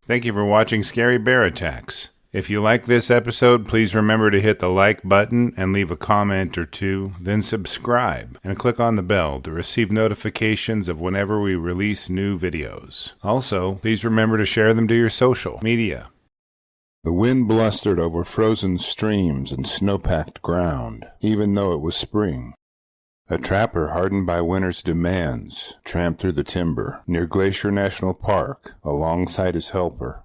Thank you for watching Scary Bear Attacks. If you like this episode, please remember to hit the like button and leave a comment or two, then subscribe and click on the bell to receive notifications of whenever we release new videos. Also, please remember to share them to your social media. The wind blustered over frozen streams and snow-packed ground, even though it was spring. A trapper hardened by winter's demands tramped through the timber near Glacier National Park alongside his helper.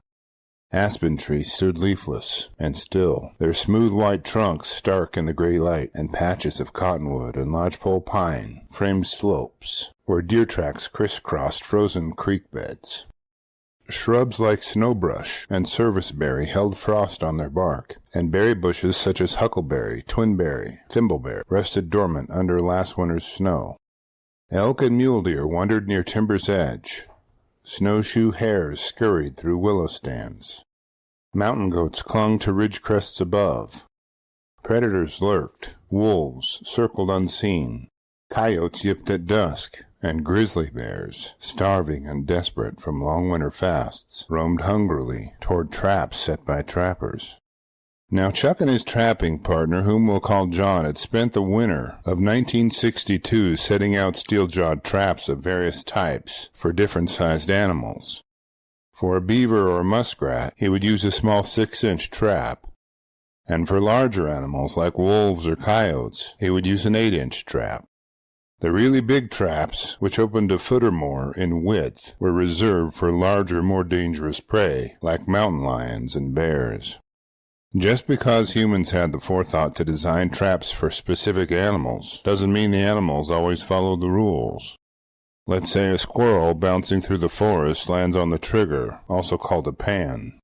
Aspen trees stood leafless and still, their smooth white trunks stark in the gray light, and patches of cottonwood and lodgepole pine framed slopes where deer tracks crisscrossed frozen creek beds. Shrubs like snowbrush and serviceberry held frost on their bark, and berry bushes such as huckleberry, twinberry, thimbleberry rested dormant under last winter's snow. Elk and mule deer wandered near timber's edge. Snowshoe hares scurried through willow stands. Mountain goats clung to ridge crests above. Predators lurked. Wolves circled unseen. Coyotes yipped at dusk, and grizzly bears, starving and desperate from long winter fasts, roamed hungrily toward traps set by trappers. Now Chuck and his trapping partner, whom we'll call John, had spent the winter of 1962 setting out steel-jawed traps of various types for different-sized animals. For a beaver or a muskrat, he would use a small 6-inch trap, and for larger animals like wolves or coyotes, he would use an 8-inch trap. The really big traps, which opened a foot or more in width, were reserved for larger, more dangerous prey, like mountain lions and bears. Just because humans had the forethought to design traps for specific animals doesn't mean the animals always follow the rules. Let's say a squirrel bouncing through the forest lands on the trigger, also called a pan.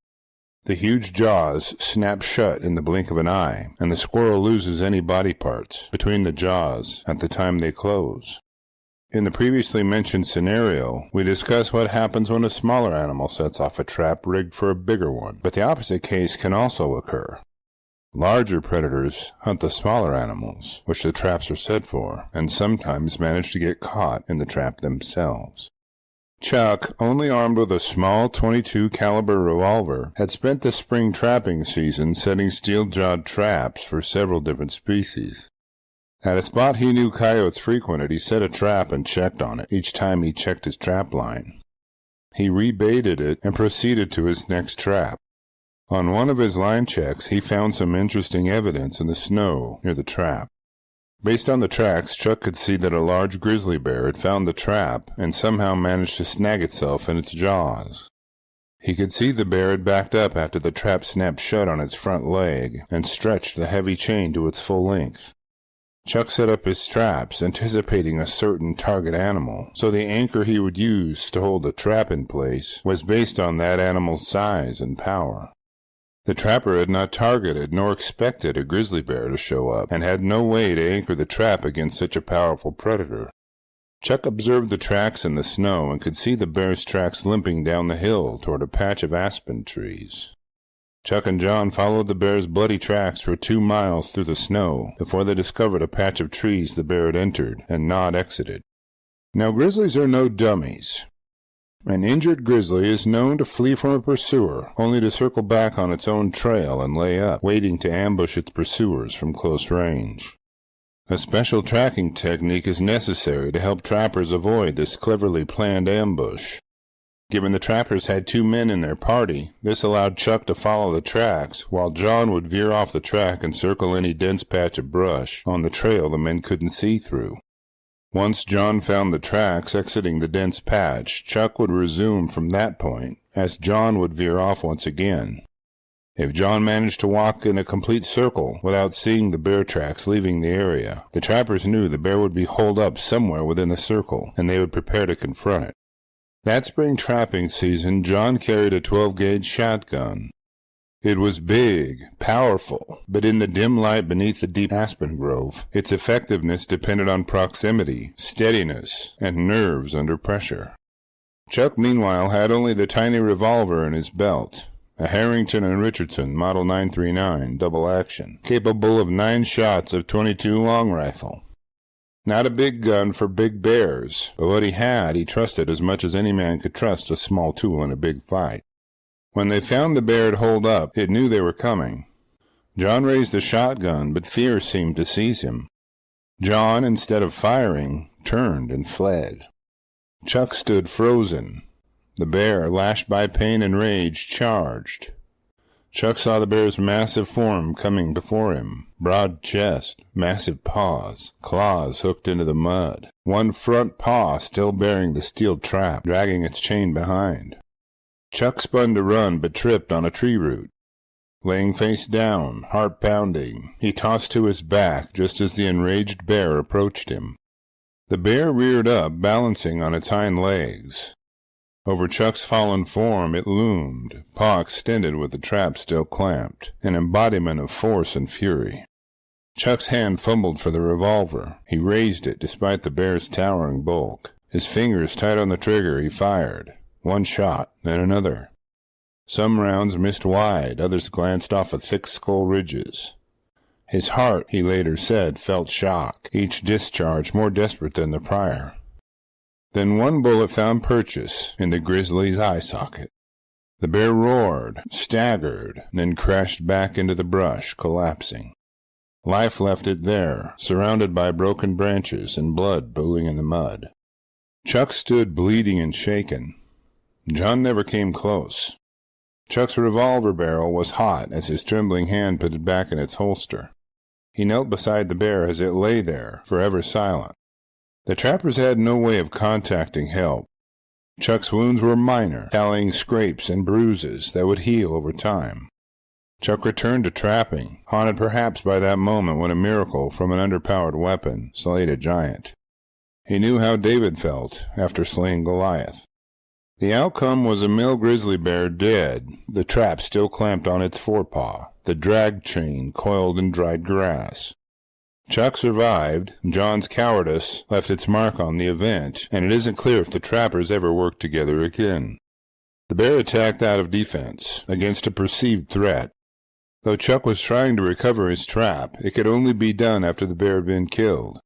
The huge jaws snap shut in the blink of an eye, and the squirrel loses any body parts between the jaws at the time they close. In the previously mentioned scenario, we discussed what happens when a smaller animal sets off a trap rigged for a bigger one, but the opposite case can also occur. Larger predators hunt the smaller animals, which the traps are set for, and sometimes manage to get caught in the trap themselves. Chuck, only armed with a small .22 caliber revolver, had spent the spring trapping season setting steel-jawed traps for several different species. At a spot he knew coyotes frequented, he set a trap and checked on it each time he checked his trap line. He rebaited it and proceeded to his next trap. On one of his line checks, he found some interesting evidence in the snow near the trap. Based on the tracks, Chuck could see that a large grizzly bear had found the trap and somehow managed to snag itself in its jaws. He could see the bear had backed up after the trap snapped shut on its front leg and stretched the heavy chain to its full length. Chuck set up his traps, anticipating a certain target animal, so the anchor he would use to hold the trap in place was based on that animal's size and power. The trapper had not targeted nor expected a grizzly bear to show up, and had no way to anchor the trap against such a powerful predator. Chuck observed the tracks in the snow and could see the bear's tracks limping down the hill toward a patch of aspen trees. Chuck and John followed the bear's bloody tracks for 2 miles through the snow before they discovered a patch of trees the bear had entered and not exited. Now, grizzlies are no dummies. An injured grizzly is known to flee from a pursuer, only to circle back on its own trail and lay up, waiting to ambush its pursuers from close range. A special tracking technique is necessary to help trappers avoid this cleverly planned ambush. Given the trappers had 2 men in their party, this allowed Chuck to follow the tracks, while John would veer off the track and circle any dense patch of brush on the trail the men couldn't see through. Once John found the tracks exiting the dense patch, Chuck would resume from that point, as John would veer off once again. If John managed to walk in a complete circle without seeing the bear tracks leaving the area, the trappers knew the bear would be holed up somewhere within the circle, and they would prepare to confront it. That spring trapping season, John carried a 12-gauge shotgun. It was big, powerful, but in the dim light beneath the deep aspen grove, its effectiveness depended on proximity, steadiness, and nerves under pressure. Chuck, meanwhile, had only the tiny revolver in his belt, a Harrington & Richardson Model 939 double action, capable of 9 shots of .22 long rifle. Not a big gun for big bears, but what he had he trusted as much as any man could trust a small tool in a big fight. When they found the bear had holed up, it knew they were coming. John raised the shotgun, but fear seemed to seize him. John, instead of firing, turned and fled. Chuck stood frozen. The bear, lashed by pain and rage, charged. Chuck saw the bear's massive form coming before him. Broad chest, massive paws, claws hooked into the mud. One front paw still bearing the steel trap, dragging its chain behind. Chuck spun to run, but tripped on a tree root. Laying face down, heart pounding, he tossed to his back just as the enraged bear approached him. The bear reared up, balancing on its hind legs. Over Chuck's fallen form it loomed, paw extended with the trap still clamped, an embodiment of force and fury. Chuck's hand fumbled for the revolver. He raised it despite the bear's towering bulk. His fingers tight on the trigger, he fired. One shot, then another. Some rounds missed wide, others glanced off of thick skull ridges. His heart, he later said, felt shock, each discharge more desperate than the prior. Then one bullet found purchase in the grizzly's eye socket. The bear roared, staggered, then crashed back into the brush, collapsing. Life left it there, surrounded by broken branches and blood pooling in the mud. Chuck stood bleeding and shaken. John never came close. Chuck's revolver barrel was hot as his trembling hand put it back in its holster. He knelt beside the bear as it lay there, forever silent. The trappers had no way of contacting help. Chuck's wounds were minor, tallying scrapes and bruises that would heal over time. Chuck returned to trapping, haunted perhaps by that moment when a miracle from an underpowered weapon slayed a giant. He knew how David felt after slaying Goliath. The outcome was a male grizzly bear dead, the trap still clamped on its forepaw, the drag chain coiled in dried grass. Chuck survived. John's cowardice left its mark on the event, and it isn't clear if the trappers ever worked together again. The bear attacked out of defense, against a perceived threat. Though Chuck was trying to recover his trap, it could only be done after the bear had been killed.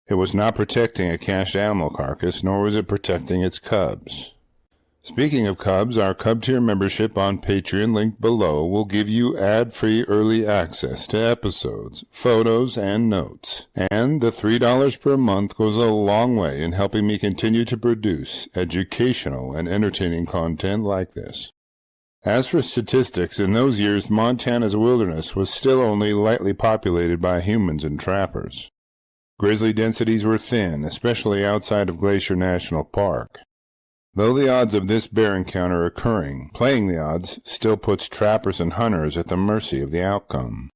It was not protecting a cached animal carcass, nor was it protecting its cubs. Speaking of cubs, our Cub Tier membership on Patreon, linked below, will give you ad-free early access to episodes, photos, and notes. And the $3 per month goes a long way in helping me continue to produce educational and entertaining content like this. As for statistics, in those years, Montana's wilderness was still only lightly populated by humans and trappers. Grizzly densities were thin, especially outside of Glacier National Park. Though the odds of this bear encounter occurring, playing the odds still puts trappers and hunters at the mercy of the outcome.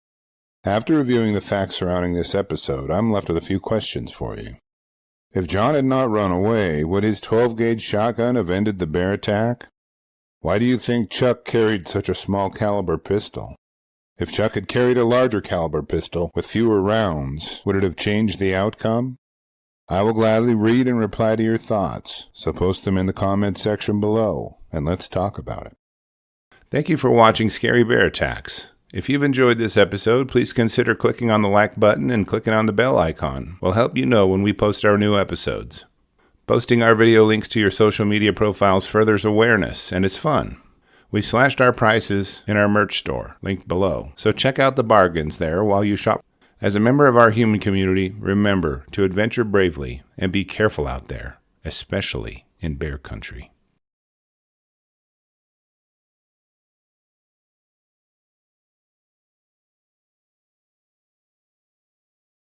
After reviewing the facts surrounding this episode, I'm left with a few questions for you. If John had not run away, would his 12-gauge shotgun have ended the bear attack? Why do you think Chuck carried such a small caliber pistol? If Chuck had carried a larger caliber pistol with fewer rounds, would it have changed the outcome? I will gladly read and reply to your thoughts, so post them in the comments section below, and let's talk about it. Thank you for watching Scary Bear Attacks. If you've enjoyed this episode, please consider clicking on the like button and clicking on the bell icon. We'll help you know when we post our new episodes. Posting our video links to your social media profiles furthers awareness, and it's fun. We slashed our prices in our merch store, linked below, so check out the bargains there while you shop. As a member of our human community, remember to adventure bravely and be careful out there, especially in bear country.